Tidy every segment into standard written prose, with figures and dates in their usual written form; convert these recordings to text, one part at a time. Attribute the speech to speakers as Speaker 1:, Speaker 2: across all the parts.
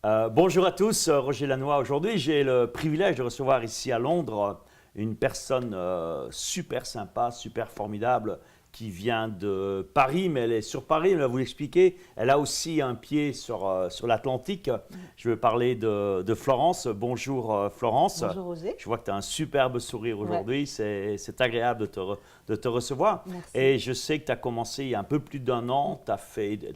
Speaker 1: Bonjour à tous, Roger Lannoy. Aujourd'hui, j'ai le privilège de recevoir ici à Londres une personne super sympa, super formidable, qui vient de Paris, mais elle est sur Paris, elle va vous l'expliquer. Elle a aussi un pied sur l'Atlantique. Je veux parler de Florence. Bonjour Florence.
Speaker 2: Bonjour Roger.
Speaker 1: Je vois que tu as un superbe sourire aujourd'hui.
Speaker 2: Ouais.
Speaker 1: C'est agréable de te recevoir.
Speaker 2: Merci.
Speaker 1: Et je sais que tu as commencé il y a un peu plus d'1 an.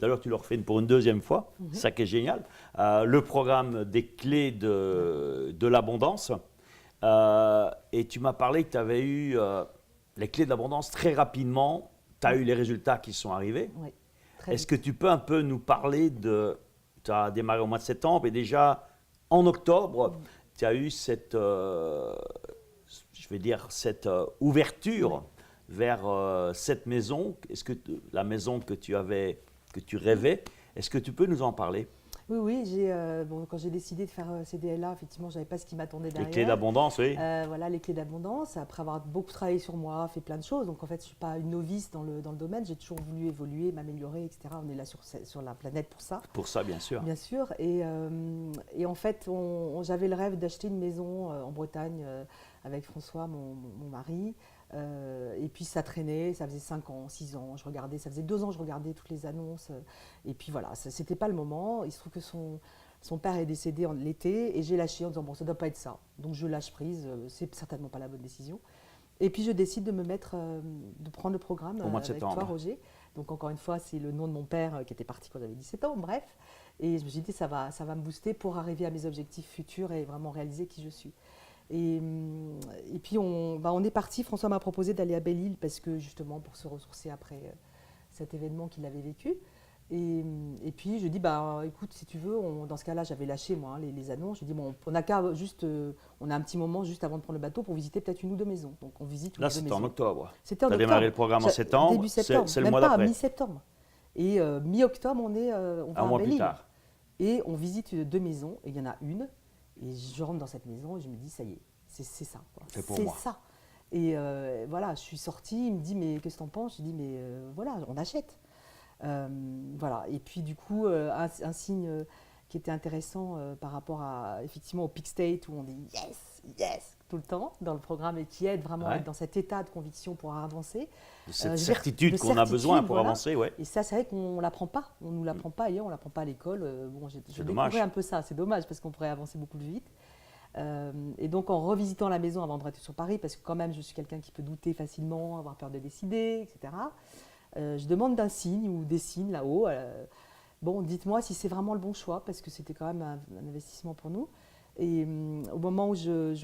Speaker 1: D'ailleurs, tu le refais pour une deuxième fois. C'est ça qui est génial. Le programme des clés de l'abondance. Et tu m'as parlé que tu avais eu les clés de l'abondance très rapidement. Tu as eu les résultats qui sont arrivés.
Speaker 2: Oui,
Speaker 1: Est-ce que tu peux un peu nous parler de... Tu as démarré au mois de septembre et déjà en octobre, tu as eu cette, je vais dire, cette ouverture vers cette maison. Est-ce que la maison que tu rêvais, est-ce que tu peux nous en parler?
Speaker 2: Oui, quand j'ai décidé de faire CDLA, effectivement, je n'avais pas ce qui m'attendait derrière.
Speaker 1: Les clés d'abondance, oui.
Speaker 2: Voilà, les clés d'abondance. Après avoir beaucoup travaillé sur moi, fait plein de choses. Donc, en fait, je ne suis pas une novice dans le domaine. J'ai toujours voulu évoluer, m'améliorer, etc. On est là sur la planète pour ça.
Speaker 1: Pour ça, bien sûr.
Speaker 2: Bien sûr. Et en fait, j'avais le rêve d'acheter une maison en Bretagne avec François, mon mari. Et puis ça traînait, ça faisait 5 ans, 6 ans, je regardais, ça faisait 2 ans que je regardais toutes les annonces. Et puis voilà, c'était pas le moment. Il se trouve que son père est décédé l'été et j'ai lâché en disant bon, ça doit pas être ça. Donc je lâche prise, c'est certainement pas la bonne décision. Et puis je décide de me mettre, de prendre le programme
Speaker 1: Au mois de
Speaker 2: avec
Speaker 1: septembre.
Speaker 2: toi, Roger. Donc encore une fois, c'est le nom de mon père qui était parti quand j'avais 17 ans, bref. Et je me suis dit ça va me booster pour arriver à mes objectifs futurs et vraiment réaliser qui je suis. Et puis on est parti, François m'a proposé d'aller à Belle-Île parce que justement pour se ressourcer après cet événement qu'il avait vécu. Et puis je dis écoute, si tu veux, dans ce cas-là j'avais lâché moi les annonces. Je dis bon, on a un petit moment juste avant de prendre le bateau pour visiter peut-être 1 ou 2 maisons. Donc on visite une ou deux maisons.
Speaker 1: Là, c'était en octobre.
Speaker 2: C'était en
Speaker 1: Tu as
Speaker 2: octobre.
Speaker 1: démarré le programme en septembre.
Speaker 2: Début septembre,
Speaker 1: C'est le
Speaker 2: même
Speaker 1: mois
Speaker 2: pas
Speaker 1: d'après.
Speaker 2: mi-septembre. Et mi-octobre on va
Speaker 1: Un
Speaker 2: à
Speaker 1: mois plus
Speaker 2: Belle-Île.
Speaker 1: tard.
Speaker 2: Et on visite 2 maisons et il y en a une. Et je rentre dans cette maison et je me dis ça y est. C'est ça.
Speaker 1: C'est pour moi.
Speaker 2: Ça. Et voilà, je suis sortie, il me dit mais qu'est-ce que t'en penses? Je dis mais voilà, on achète. Voilà. Et puis du coup, un signe qui était intéressant par rapport effectivement au peak state où on dit yes tout le temps dans le programme et qui aide vraiment à être dans cet état de conviction pour avancer.
Speaker 1: Cette certitude qu'on a besoin pour avancer, ouais.
Speaker 2: Et ça, c'est vrai qu'on ne l'apprend pas. On ne nous l'apprend pas ailleurs, on ne l'apprend pas à l'école. Je découvrais un peu ça. C'est dommage parce qu'on pourrait avancer beaucoup plus vite. Et donc en revisitant la maison avant de rester sur Paris, parce que quand même je suis quelqu'un qui peut douter facilement, avoir peur de décider, etc. Je demande d'un signe ou des signes là-haut. Bon, dites-moi si c'est vraiment le bon choix, parce que c'était quand même un investissement pour nous. Et au moment où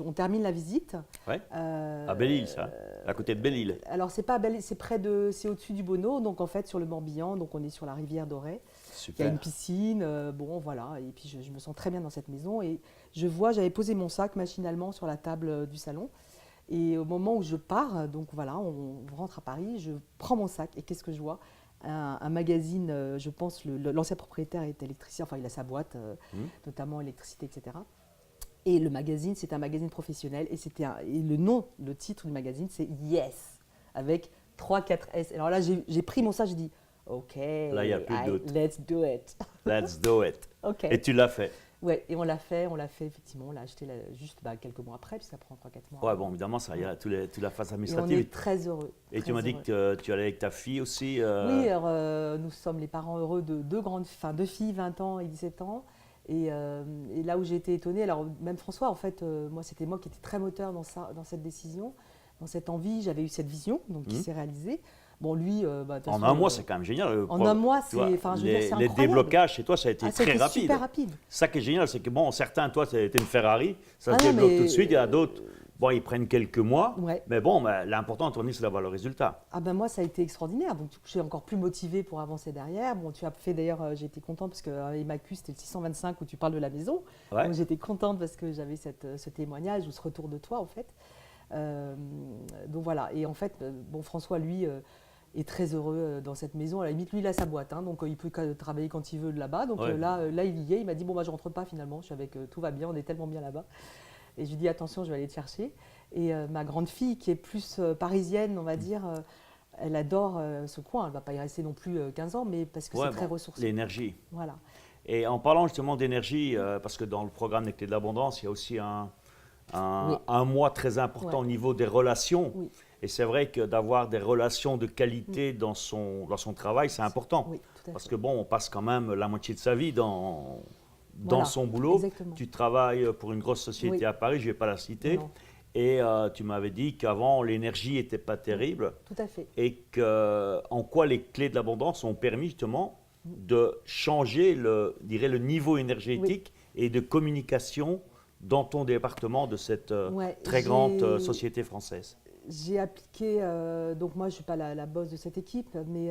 Speaker 2: on termine la visite,
Speaker 1: ouais. À Belle-Île, ça, à côté de Belle-Île.
Speaker 2: Alors c'est pas Belle-Île, c'est au-dessus du Bonneau, donc en fait sur le Morbihan, donc on est sur la rivière Dorée.
Speaker 1: Super.
Speaker 2: Il y a une piscine, bon voilà, et puis je me sens très bien dans cette maison. Et j'avais posé mon sac machinalement sur la table du salon. Et au moment où je pars, donc voilà, on rentre à Paris, je prends mon sac et qu'est-ce que je vois? Un magazine, je pense, l'ancien propriétaire est électricien, enfin il a sa boîte, notamment électricité, etc. Et le magazine, c'est un magazine professionnel et le titre du magazine, c'est Yes, avec 3-4 S. Alors là, j'ai pris mon sac, j'ai dit, OK,
Speaker 1: là, il n'y a plus de doute.
Speaker 2: Let's do it.
Speaker 1: Let's do it.
Speaker 2: Okay.
Speaker 1: Et tu l'as fait.
Speaker 2: Oui, et on l'a fait effectivement, on l'a acheté juste quelques mois après, puis ça prend 3-4 mois.
Speaker 1: Ouais, bon, évidemment, ça y a toute la phase administrative.
Speaker 2: Et on est très heureux.
Speaker 1: Et tu m'as dit que tu allais avec ta fille aussi.
Speaker 2: Oui, alors, nous sommes les parents heureux de 2 filles, 20 ans et 17 ans. Et là où j'ai été étonnée, alors même François, en fait, c'était moi qui étais très moteur dans cette décision, dans cette envie, j'avais eu cette vision donc, qui s'est réalisée. Bon, lui,
Speaker 1: en un mois, c'est quand même génial.
Speaker 2: En un mois, c'est incroyable.
Speaker 1: Les déblocages chez toi, ça a été très rapide.
Speaker 2: Super rapide.
Speaker 1: Ça qui est génial, c'est que bon, certains, toi, c'était une Ferrari, ça se débloque tout de suite. Il y a d'autres, bon, ils prennent quelques mois.
Speaker 2: Ouais.
Speaker 1: Mais bon, l'important, Anthony, c'est d'avoir le résultat.
Speaker 2: Ah ben moi, ça a été extraordinaire. Donc, je suis encore plus motivée pour avancer derrière. Bon, tu as fait d'ailleurs, j'ai été contente parce que Emmacu, c'était le 625 où tu parles de la maison.
Speaker 1: Ouais.
Speaker 2: Donc, j'étais contente parce que j'avais ce témoignage ou ce retour de toi, en fait. Donc voilà. Et en fait, bon, François, lui, est très heureux dans cette maison. À la limite, lui, il a sa boîte, donc il peut travailler quand il veut là-bas. Donc là, il y est. Il m'a dit bon, je rentre pas finalement. Je suis avec tout va bien, on est tellement bien là-bas. Et je lui dis attention, je vais aller te chercher. Et ma grande fille, qui est plus parisienne, on va dire, elle adore ce coin. Elle ne va pas y rester non plus 15 ans, mais parce que c'est très ressourcé.
Speaker 1: L'énergie.
Speaker 2: Voilà.
Speaker 1: Et en parlant justement d'énergie, parce que dans le programme des Clés de l'Abondance, il y a aussi
Speaker 2: Oui.
Speaker 1: un mois très important
Speaker 2: Ouais.
Speaker 1: au niveau des relations.
Speaker 2: Oui.
Speaker 1: Et c'est vrai que d'avoir des relations de qualité dans son travail, c'est important.
Speaker 2: Oui, tout à
Speaker 1: Parce
Speaker 2: fait.
Speaker 1: que bon, on passe quand même la moitié de sa vie dans
Speaker 2: Voilà,
Speaker 1: son boulot.
Speaker 2: exactement.
Speaker 1: Tu travailles pour une grosse société
Speaker 2: Oui.
Speaker 1: à Paris, je ne vais pas la citer.
Speaker 2: Non,
Speaker 1: Et tu m'avais dit qu'avant, l'énergie n'était pas terrible.
Speaker 2: tout à fait.
Speaker 1: Et en quoi les Clés de l'Abondance ont permis justement de changer le niveau énergétique et de communication dans ton département de cette
Speaker 2: Ouais,
Speaker 1: très grande société française.
Speaker 2: j'ai appliqué, donc moi je ne suis pas la boss de cette équipe, mais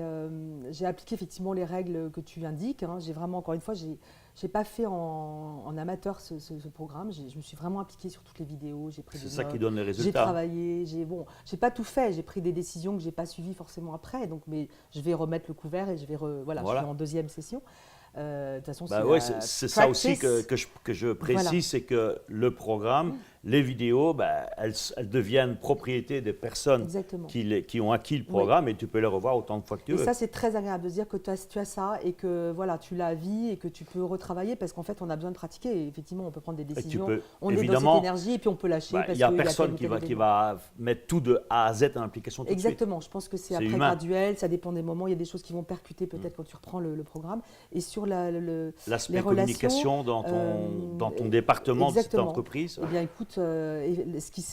Speaker 2: j'ai appliqué effectivement les règles que tu indiques. Hein. J'ai vraiment, encore une fois, j'ai pas fait en amateur ce programme. Je me suis vraiment impliquée sur toutes les vidéos. J'ai pris
Speaker 1: C'est
Speaker 2: des
Speaker 1: ça qui
Speaker 2: notes,
Speaker 1: donne les
Speaker 2: j'ai
Speaker 1: résultats.
Speaker 2: travaillé, j'ai pas tout fait. J'ai pris des décisions que j'ai pas suivies forcément après. Donc, mais je vais remettre le couvert et je vais
Speaker 1: Voilà.
Speaker 2: je suis en deuxième session. De toute façon,
Speaker 1: Bah ouais, c'est ça aussi
Speaker 2: practice.
Speaker 1: que je précise,
Speaker 2: Voilà.
Speaker 1: c'est que le programme, les vidéos, bah, elles deviennent propriété des personnes
Speaker 2: Exactement.
Speaker 1: qui ont acquis le programme et tu peux les revoir autant de fois que tu
Speaker 2: Et
Speaker 1: veux.
Speaker 2: ça, c'est très agréable de se dire que tu as ça et que voilà, tu l'as à vie et que tu peux retravailler parce qu'en fait, on a besoin de pratiquer. Et effectivement, on peut prendre des
Speaker 1: Et tu
Speaker 2: décisions.
Speaker 1: peux,
Speaker 2: On est dans
Speaker 1: évidemment,
Speaker 2: cette énergie et puis on peut lâcher
Speaker 1: bah, il
Speaker 2: parce
Speaker 1: n'y a
Speaker 2: qu'il y a
Speaker 1: personne
Speaker 2: tel ou tel
Speaker 1: qui
Speaker 2: événement.
Speaker 1: va mettre tout de A à Z en application tout de suite.
Speaker 2: Exactement, je pense que c'est
Speaker 1: C'est
Speaker 2: après
Speaker 1: humain.
Speaker 2: graduel, ça dépend des moments. Il y a des choses qui vont percuter peut-être quand tu reprends le programme. Et sur
Speaker 1: L'aspect
Speaker 2: les
Speaker 1: communication
Speaker 2: relations,
Speaker 1: dans ton département de cette
Speaker 2: exactement.
Speaker 1: entreprise.
Speaker 2: Eh bien, écoute, ce qui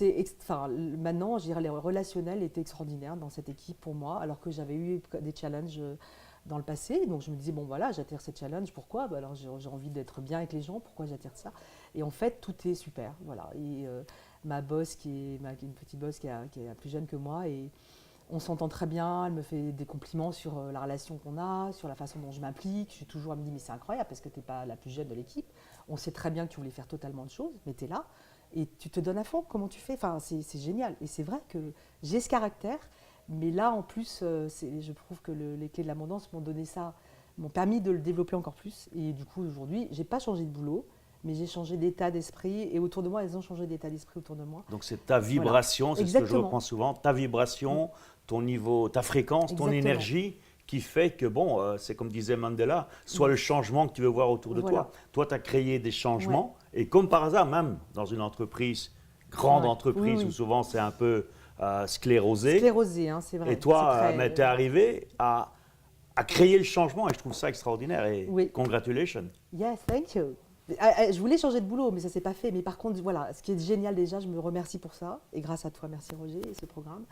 Speaker 2: maintenant, je dirais, les relationnels étaient extraordinaires dans cette équipe pour moi, alors que j'avais eu des challenges dans le passé. Donc, je me disais, bon, voilà, j'attire ces challenges, pourquoi? Bah, alors, j'ai envie d'être bien avec les gens, pourquoi j'attire ça? Et en fait, tout est super, voilà. Et ma boss, une petite boss qui est plus jeune que moi, et on s'entend très bien, elle me fait des compliments sur la relation qu'on a, sur la façon dont je m'implique. Je suis toujours, elle me dit, mais c'est incroyable parce que tu n'es pas la plus jeune de l'équipe. On sait très bien que tu voulais faire totalement de choses, mais tu es là et tu te donnes à fond. Comment tu fais? Enfin, c'est génial. Et c'est vrai que j'ai ce caractère, mais là, en plus, je trouve que les Clés de l'Abondance m'ont donné ça, m'ont permis de le développer encore plus. Et du coup, aujourd'hui, je n'ai pas changé de boulot, mais j'ai changé d'état d'esprit. Et autour de moi, elles ont changé d'état d'esprit autour de moi.
Speaker 1: Donc c'est ta vibration, c'est ce que je
Speaker 2: Exactement.
Speaker 1: reprends souvent, ta vibration, ton niveau, ta fréquence, ton
Speaker 2: Exactement.
Speaker 1: énergie qui fait que, bon, c'est comme disait Mandela, soit le changement que tu veux voir autour de
Speaker 2: Voilà.
Speaker 1: toi. Toi, tu as créé des changements et comme par hasard, même dans une entreprise, grande
Speaker 2: Ouais.
Speaker 1: entreprise
Speaker 2: Oui, oui.
Speaker 1: où souvent c'est un peu sclérosé,
Speaker 2: Sclérosé, hein, c'est vrai.
Speaker 1: et toi,
Speaker 2: C'est très-
Speaker 1: tu es arrivé à créer le changement et je trouve ça extraordinaire et
Speaker 2: Oui.
Speaker 1: congratulations.
Speaker 2: Yes, thank you. Je voulais changer de boulot, mais ça s'est pas fait. Mais par contre, voilà, ce qui est génial déjà, je me remercie pour ça. Et grâce à toi, merci Roger, et ce programme,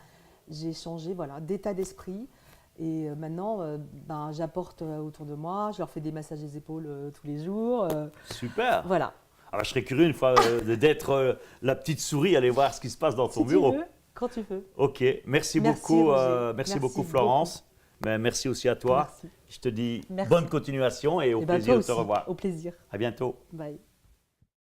Speaker 2: j'ai changé voilà, d'état d'esprit. Et maintenant, ben, j'apporte autour de moi, je leur fais des massages des épaules tous les jours.
Speaker 1: Super.
Speaker 2: Voilà.
Speaker 1: Alors, je serais curieux une fois d'être la petite souris, aller voir ce qui se passe dans ton
Speaker 2: Si tu
Speaker 1: bureau.
Speaker 2: veux, quand tu veux.
Speaker 1: Ok, merci
Speaker 2: Merci,
Speaker 1: beaucoup,
Speaker 2: Roger.
Speaker 1: merci
Speaker 2: Merci
Speaker 1: beaucoup Florence. Mais merci aussi à toi.
Speaker 2: Merci.
Speaker 1: Je te dis
Speaker 2: Merci.
Speaker 1: bonne continuation et au
Speaker 2: Et ben,
Speaker 1: plaisir
Speaker 2: toi
Speaker 1: de te
Speaker 2: aussi,
Speaker 1: revoir.
Speaker 2: au plaisir.
Speaker 1: À bientôt.
Speaker 2: Bye.